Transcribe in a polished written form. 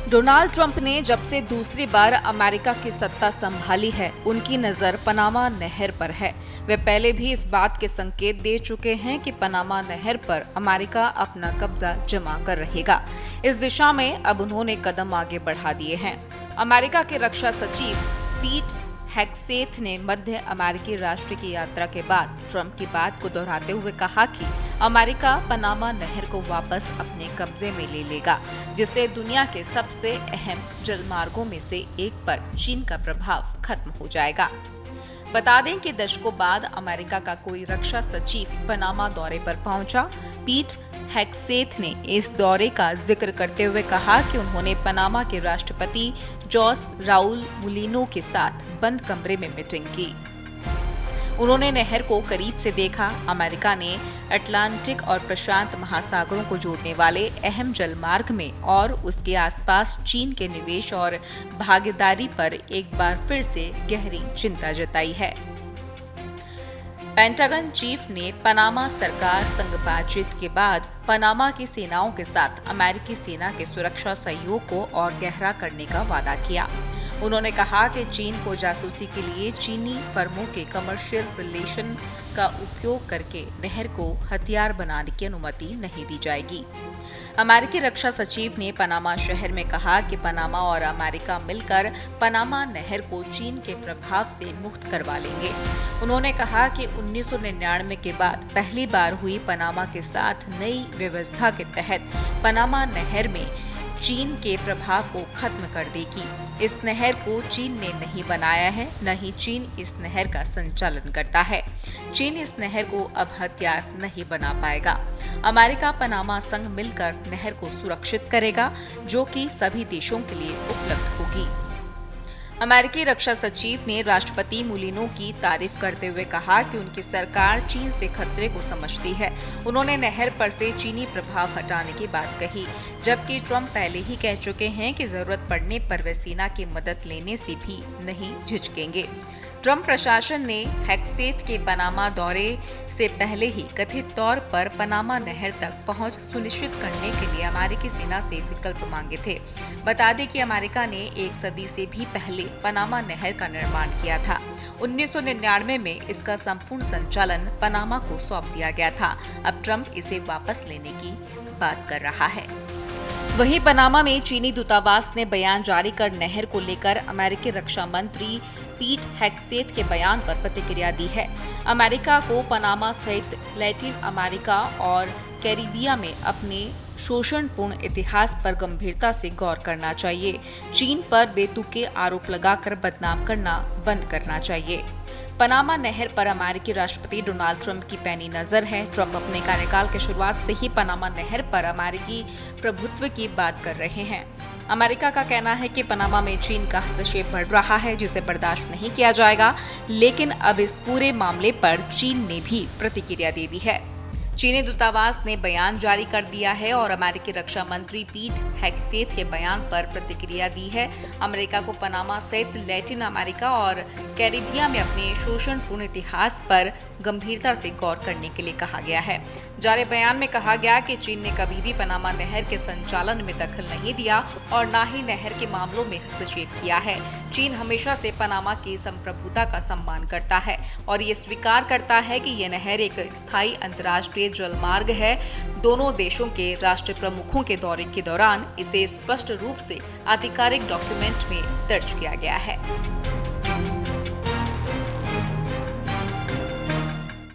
Donald Trump ने जब से दूसरी बार अमेरिका की सत्ता संभाली है, उनकी नजर पनामा नहर पर है। वे पहले भी इस बात के संकेत दे चुके हैं कि पनामा नहर पर अमेरिका अपना कब्जा जमा कर रहेगा। इस दिशा में अब उन्होंने कदम आगे बढ़ा दिए हैं। अमेरिका के रक्षा सचिव पीट हेग्सेथ ने मध्य अमेरिकी राष्ट्र की यात्रा के बाद ट्रंप की बात को दोहराते हुए कहा कि अमेरिका पनामा नहर को वापस अपने कब्जे में ले लेगा, जिससे दुनिया के सबसे अहम जलमार्गों में से एक पर चीन का प्रभाव खत्म हो जाएगा। बता दें कि दशकों बाद अमेरिका का कोई रक्षा सचिव पनामा दौरे पर पहुंचा। पीट हेग्सेथ ने इस दौरे का जिक्र करते हुए कहा कि उन्होंने पनामा के राष्ट्रपति जोस राउल मुलिनो के साथ बंद कमरे में मीटिंग की। उन्होंने नहर को करीब से देखा। अमेरिका ने अटलांटिक और प्रशांत महासागरों को जोड़ने वाले अहम जलमार्ग में और उसके आसपास चीन के निवेश और भागीदारी पर एक बार फिर से गहरी चिंता जताई है। पेंटागन चीफ ने पनामा सरकार संग बातचीत के बाद पनामा की सेनाओं के साथ अमेरिकी सेना के सुरक्षा सहयोग को और गहरा करने का वादा किया। उन्होंने कहा कि चीन को जासूसी के लिए चीनी फर्मों के कमर्शियल रिलेशन का उपयोग करके नहर को हथियार बनाने की अनुमति नहीं दी जाएगी। अमेरिकी रक्षा सचिव ने पनामा शहर में कहा कि पनामा और अमेरिका मिलकर पनामा नहर को चीन के प्रभाव से मुक्त करवा लेंगे। उन्होंने कहा कि 1999 के बाद पहली बार हुई पनामा के साथ नई व्यवस्था के तहत पनामा नहर में चीन के प्रभाव को खत्म कर देगी। इस नहर को चीन ने नहीं बनाया है, न ही चीन इस नहर का संचालन करता है। चीन इस नहर को अब हथियार नहीं बना पाएगा। अमेरिका पनामा संग मिलकर नहर को सुरक्षित करेगा, जो कि सभी देशों के लिए उपलब्ध होगी। अमेरिकी रक्षा सचिव ने राष्ट्रपति मुलिनो की तारीफ करते हुए कहा कि उनकी सरकार चीन से खतरे को समझती है। उन्होंने नहर पर से चीनी प्रभाव हटाने की बात कही, जबकि ट्रंप पहले ही कह चुके हैं कि जरूरत पड़ने पर वे सेना की मदद लेने से भी नहीं झिझकेंगे। ट्रंप प्रशासन ने हेग्सेथ के पनामा दौरे से पहले ही कथित तौर पर पनामा नहर तक पहुंच सुनिश्चित करने के लिए अमेरिकी सेना से विकल्प मांगे थे। बता दें कि अमेरिका ने एक सदी से भी पहले पनामा नहर का निर्माण किया था। 1999 में इसका संपूर्ण संचालन पनामा को सौंप दिया गया था। अब ट्रंप इसे वापस लेने की बात कर रहा है। वहीं पनामा में चीनी दूतावास ने बयान जारी कर नहर को लेकर अमेरिकी रक्षा मंत्री पीट हेग्सेथ के बयान पर प्रतिक्रिया दी है। अमेरिका को पनामा सहित लैटिन अमेरिका और कैरिबिया में अपने शोषणपूर्ण इतिहास पर गंभीरता से गौर करना चाहिए। चीन पर बेतुके आरोप लगाकर बदनाम करना बंद करना चाहिए। पनामा नहर पर अमेरिकी राष्ट्रपति डोनाल्ड ट्रंप की पैनी नजर है। ट्रंप अपने कार्यकाल की शुरुआत से ही पनामा नहर पर अमेरिकी प्रभुत्व की बात कर रहे हैं। अमेरिका का कहना है कि पनामा में चीन का हस्तक्षेप बढ़ रहा है, जिसे बर्दाश्त नहीं किया जाएगा। लेकिन अब इस पूरे मामले पर चीन ने भी प्रतिक्रिया दे दी है। चीनी दूतावास ने बयान जारी कर दिया है और अमेरिकी रक्षा मंत्री पीट हेग्सेथ के बयान पर प्रतिक्रिया दी है। अमेरिका को पनामा सहित लैटिन अमेरिका और कैरिबिया में अपने शोषणपूर्ण इतिहास पर गंभीरता से गौर करने के लिए कहा गया है। जारी बयान में कहा गया कि चीन ने कभी भी पनामा नहर के संचालन में दखल नहीं दिया और न ही नहर के मामलों में हस्तक्षेप किया है। चीन हमेशा से पनामा की संप्रभुता का सम्मान करता है और ये स्वीकार करता है कि यह नहर एक स्थायी अंतर्राष्ट्रीय जलमार्ग है। दोनों देशों के राष्ट्र प्रमुखों के दौरे के दौरान इसे स्पष्ट रूप से आधिकारिक डॉक्यूमेंट में दर्ज किया गया है।